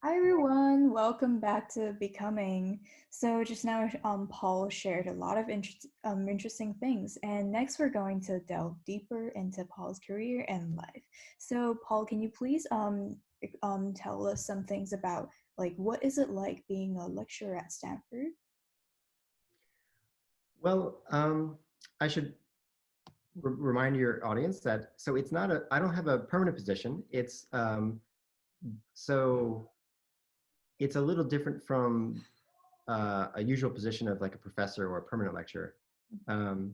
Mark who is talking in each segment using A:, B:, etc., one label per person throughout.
A: Hi everyone, welcome back to Becoming. So just now, Paul shared a lot of interesting things, and next we're going to delve deeper into Paul's career and life. So Paul, can you please tell us some things about like what is it like being a lecturer at Stanford?
B: Well, I should remind your audience that it's not I don't have a permanent position. So it's a little different from a usual position of like a professor or a permanent lecturer. Um,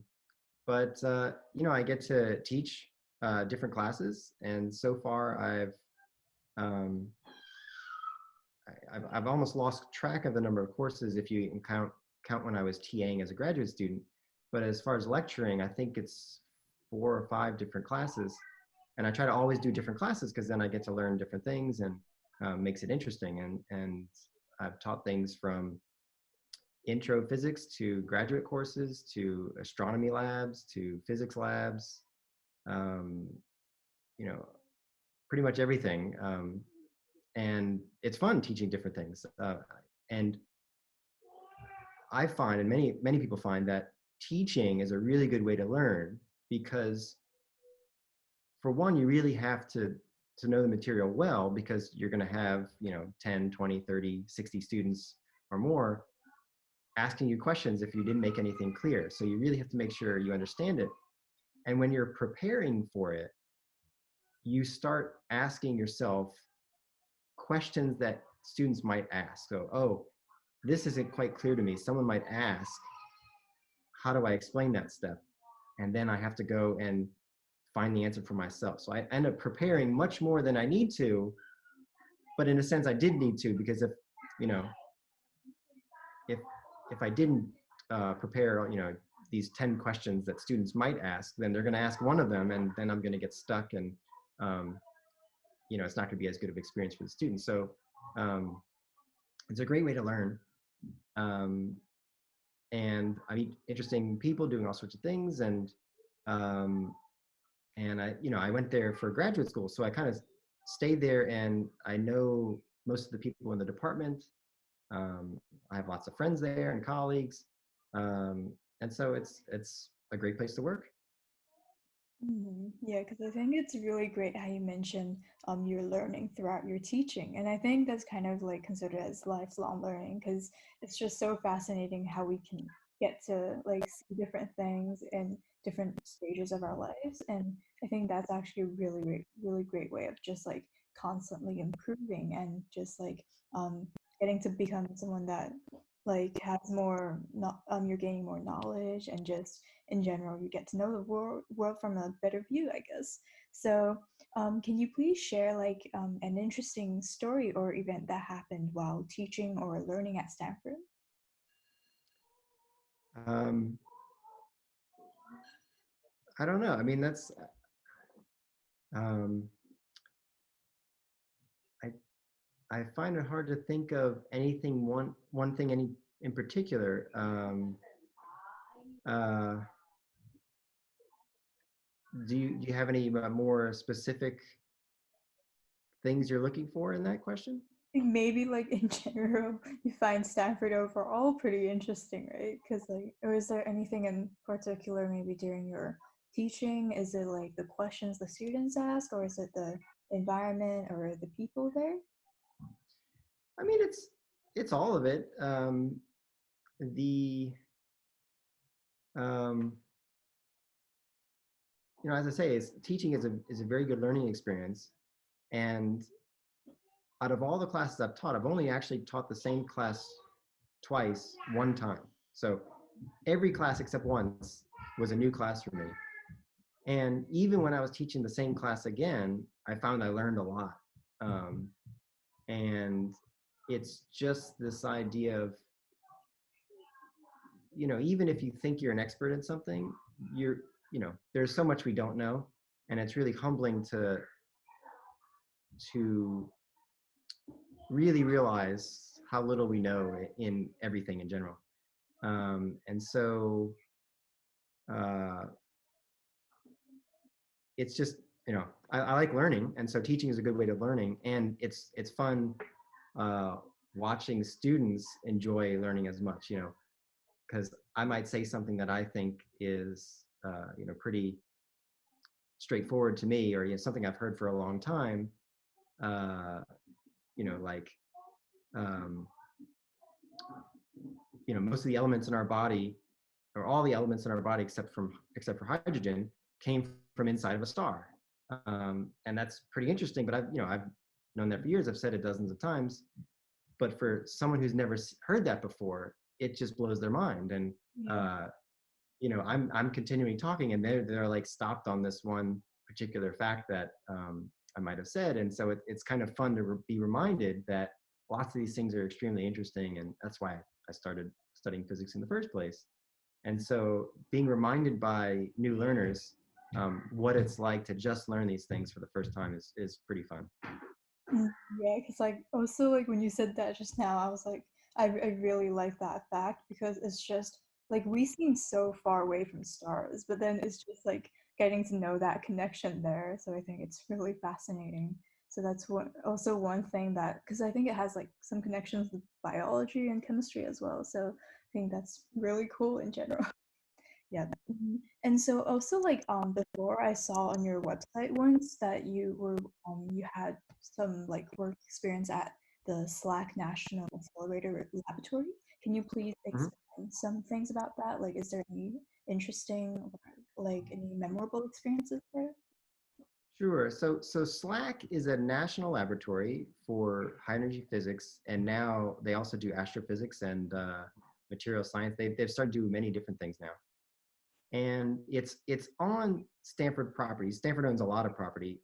B: but I get to teach different classes, and so far um, I've almost lost track of the number of courses if you count when I was TAing as a graduate student. But as far as lecturing, I think it's 4 or 5 different classes, and I try to always do different classes because then I get to learn different things and makes it interesting. And I've taught things from intro physics to graduate courses to astronomy labs to physics labs. Um, you know, pretty much everything. And it's fun teaching different things. And I find, and many people find, that teaching is a really good way to learn because, for one, you really have to know the material well because you're going to have 10, 20, 30, 60 students or more asking you questions if you didn't make anything clear. So you really have to make sure you understand it. And when you're preparing for it, you start asking yourself questions that students might ask. So, oh, this isn't quite clear to me. Someone might ask, how do I explain that step? And then I have to go and find the answer for myself. So I end up preparing much more than I need to, but in a sense I did need to, because you know, if if I didn't prepare, these 10 questions that students might ask, then they're going to ask one of them, and then I'm going to get stuck, and um, it's not going to be as good of experience for the students. So um, it's a great way to learn. Um, and I meet interesting people doing all sorts of things, um, and I went there for graduate school, so I kind of stayed there, and I know most of the people in the department. I have lots of friends there and colleagues, and so it's a great place to work.
A: Yeah, because I think it's really great how you mentioned you're learning throughout your teaching, and I think that's kind of like considered as lifelong learning because it's just so fascinating how we can get to like see different things in different stages of our lives, and I think that's actually a really great way of just like constantly improving and just like um, getting to become someone that like has more not you're gaining more knowledge and just in general, you get to know the world from a better view, I guess. So, can you please share like an interesting story or event that happened while teaching or learning at Stanford?
B: Um, I don't know. I mean, that's um, I I find it hard to think of anything one thing any in particular. Uh, do you have any more specific things you're looking for in that question?
A: Maybe like in general, you find Stanford overall pretty interesting, right? Because like, or is there anything in particular maybe during your teaching? Is it like the questions the students ask, or is it the environment or the people there?
B: I mean, it's all of it. The um, as I say, is teaching is a very good learning experience, and out of all the classes I've taught, I've only actually taught the same class twice, one time. So every class except once was a new class for me. And even when I was teaching the same class again, I found I learned a lot. Um, and it's just this idea of, even if you think you're an expert in something, there's so much we don't know. And it's really humbling to really realize how little we know in everything in general. And so uh, it's just, I like learning, and so teaching is a good way to learning, and it's fun uh, watching students enjoy learning as much, because I might say something that I think is, pretty straightforward to me, or something I've heard for a long time. Uh, like, um, most of the elements in our body, or all the elements in our body except for hydrogen, came from inside of a star. And that's pretty interesting. But I've known that for years. I've said it dozens of times. But for someone who's never heard that before, it just blows their mind. And
A: Yeah.
B: I'm continuing talking, and they're like stopped on this one particular fact that I might have said. And so it's kind of fun to be reminded that lots of these things are extremely interesting, and that's why I started studying physics in the first place. And so being reminded by new learners what it's like to just learn these things for the first time is pretty fun.
A: Yeah, because like also like when you said that just now, I was like, I really like that fact because it's just like we seem so far away from stars, but then it's just like getting to know that connection there. So I think it's really fascinating. So that's one thing that because I think it has like some connections with biology and chemistry as well. So I think that's really cool in general. Yeah. And so also like before I saw on your website once that you had some like work experience at the Slack National Accelerator Laboratory. Can you please
B: Mhm.
A: explain some things about that? Like is there any interesting like any memorable experiences there?
B: Sure. So SLAC is a national laboratory for high energy physics, and now they also do astrophysics and material science. They've started to do many different things now, and it's on Stanford property. Stanford owns a lot of property,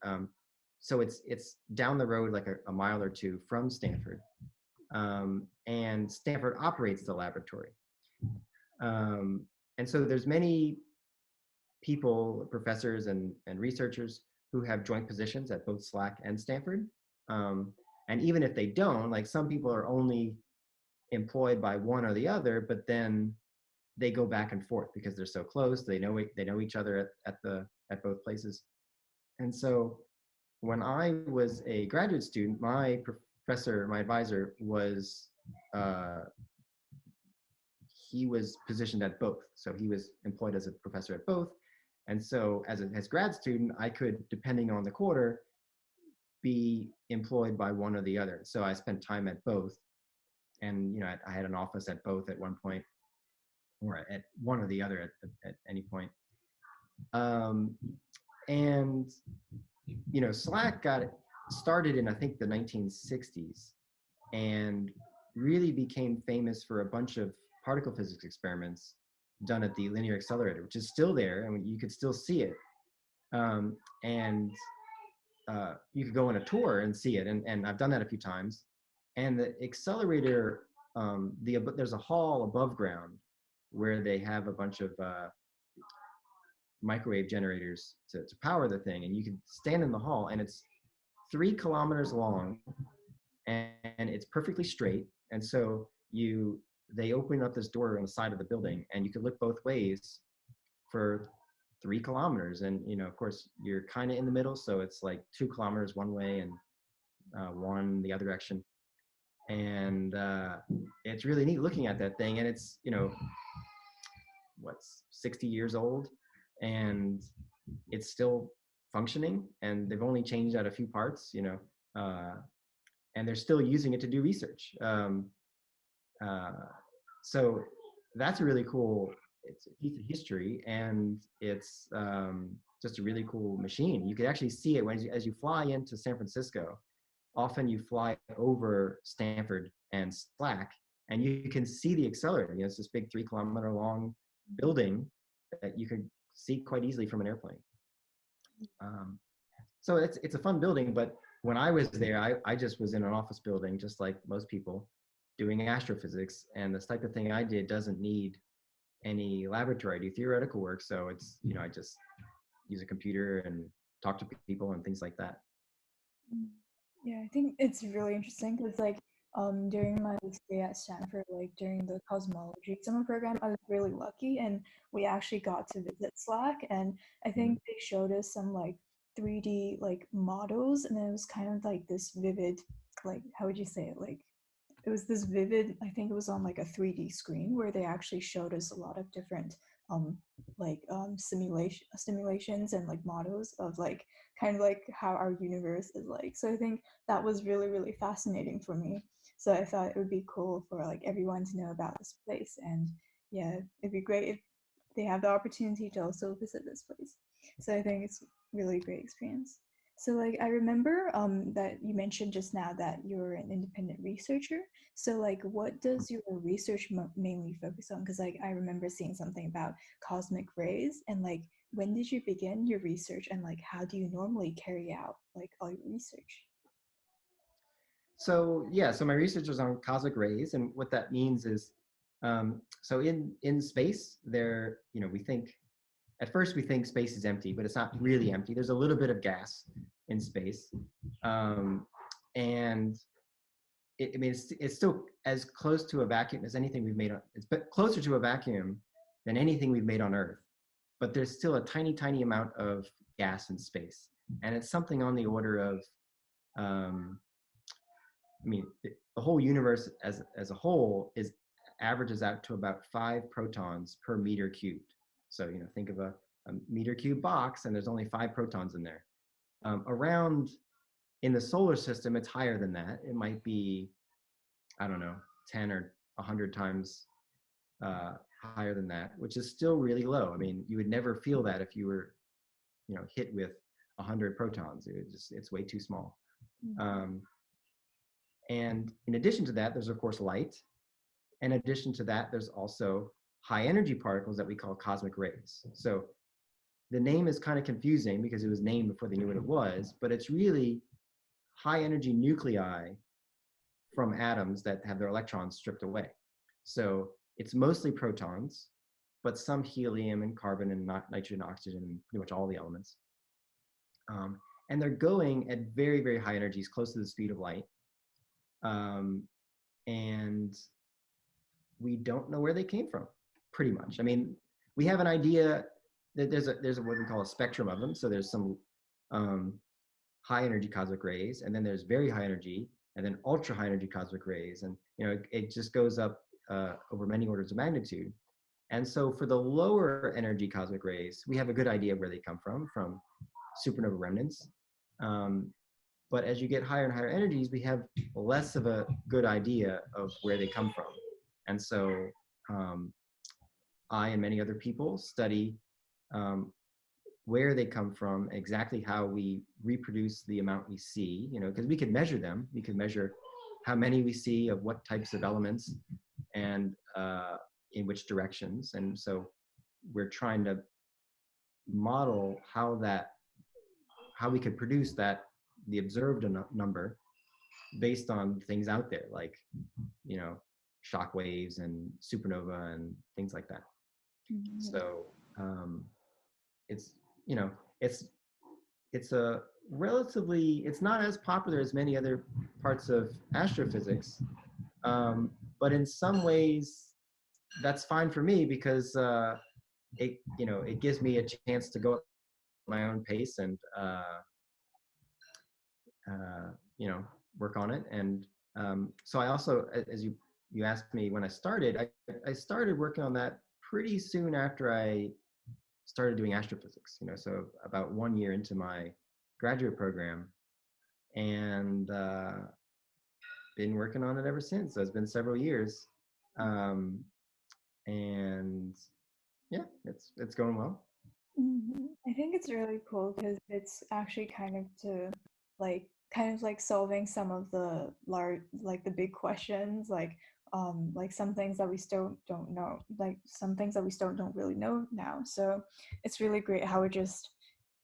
B: so it's down the road like a mile or two from Stanford, and Stanford operates the laboratory. Um, and so there's many people, professors and researchers who have joint positions at both SLAC and Stanford. Um, and even if they don't, like some people are only employed by one or the other, but then they go back and forth because they're so close. They know each other at both places. And so when I was a graduate student, my professor, my advisor was uh, he was positioned at both. So he was employed as a professor at both. And so as grad student, I could, depending on the quarter, be employed by one or the other. So I spent time at both. And, I had an office at both at one point, or at one or the other at any point. Um, and, Slack got started in, I think, the 1960s and really became famous for a bunch of particle physics experiments done at the linear accelerator, which is still there, and you could still see it. And you could go on a tour and see it, and I've done that a few times. And the accelerator, there's a hall above ground where they have a bunch of microwave generators to power the thing, and you can stand in the hall, and it's 3 kilometers long, and it's perfectly straight. And so they open up this door on the side of the building, and you can look both ways for 3 kilometers. And of course, you're kind of in the middle, so it's like 2 kilometers one way and one the other direction. And it's really neat looking at that thing. And it's what's 60 years old, and it's still functioning. And they've only changed out a few parts, and they're still using it to do research. Uh, so that's a really cool. It's a piece of history, and it's just a really cool machine. You could actually see it as you fly into San Francisco. Often you fly over Stanford and Slack, and you can see the accelerator. It's this big 3 kilometer long building that you could see quite easily from an airplane. Um, so it's a fun building, but when I was there, I just was in an office building, just like most people, doing astrophysics. And this type of thing I did doesn't need any laboratory. I do theoretical work, so it's I just use a computer and talk to people and things like that.
A: Mm. Yeah, I think it's really interesting because like during my stay at Stanford, like during the cosmology summer program, I was really lucky and we actually got to visit Slack and I
B: Mhm.
A: think they showed us some like 3D like models and it was kind of like this vivid like, how would you say it, like, it was this vivid, I think it was on like a 3D screen where they actually showed us a lot of different um simulations and like models of like kind of like how our universe is like. So I think that was really really fascinating for me. So I thought it would be cool for like everyone to know about this place, and yeah, it'd be great if they have the opportunity to also visit this place. So I think it's really great experience. So like I remember that you mentioned just now that you're an independent researcher. So like what does your research mainly focus on? Because like I remember seeing something about cosmic rays, and like when did you begin your research, and like how do you normally carry out like all your research?
B: So yeah, so my research is on cosmic rays, and what that means is, so in space, there, we think at first we think space is empty, but it's not really empty. There's a little bit of gas in space, and I mean it's still as close to a vacuum as anything we've made on. It's closer to a vacuum than anything we've made on Earth, but there's still a tiny, tiny amount of gas in space, and it's something on the order of um, I mean, the whole universe as a whole averages out to about 5 protons per meter cubed. So think of a meter cube box, and there's only 5 protons in there. Around in the solar system, it's higher than that. It might be, I don't know, 10 or 100 times higher than that, which is still really low. I mean, you would never feel that if you were, hit with 100 protons. It's way too small. Um, And in addition to that, there's of course light. In addition to that, there's also high energy particles that we call cosmic rays. So the name is kind of confusing because it was named before they knew what it was, but it's really high energy nuclei from atoms that have their electrons stripped away. So it's mostly protons, but some helium and carbon and nitrogen, oxygen, and pretty much all the elements. And they're going at very, very high energies, close to the speed of light. And we don't know where they came from, pretty much. I mean, we have an idea that there's a what we call a spectrum of them. So there's some high energy cosmic rays, and then there's very high energy, and then ultra high energy cosmic rays, and it just goes up over many orders of magnitude. And so for the lower energy cosmic rays, we have a good idea of where they come from supernova remnants. But as you get higher and higher energies, we have less of a good idea of where they come from. And so I and many other people study where they come from, exactly how we reproduce the amount we see, because we could measure them. We could measure how many we see of what types of elements and in which directions. And so we're trying to model how we could produce the observed number based on things out there, like shock waves and supernova and things like that.
A: Mhm.
B: So it's it's a relatively, it's not as popular as many other parts of astrophysics, but in some ways that's fine for me because it gives me a chance to go at my own pace and work on it. And so I also, as you asked me when I started, I started working on that pretty soon after I started doing astrophysics, so about 1 year into my graduate program, and been working on it ever since. So it's been several years. And yeah, it's going well.
A: I think it's really cool because it's actually kind of to kind of like solving some of the large like the big questions, like some things that we still don't know, like some things that we still don't really know now. So it's really great how we're just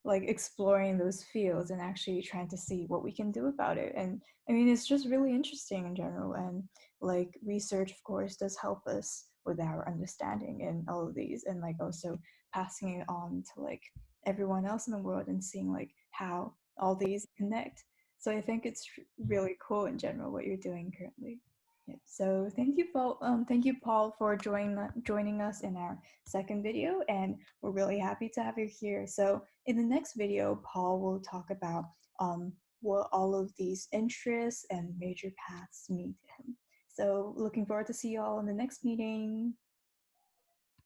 A: like exploring those fields and actually trying to see what we can do about it. And I mean, it's just really interesting in general. And like research, of course, does help us with our understanding in all of these, and like also passing it on to like everyone else in the world and seeing like how all these connect. So I think it's really cool in general what you're doing currently. Yeah. So thank you, Paul, for joining us in our second video, and we're really happy to have you here. So in the next video, Paul will talk about what all of these interests and major paths mean to him. So looking forward to see you all in the next meeting.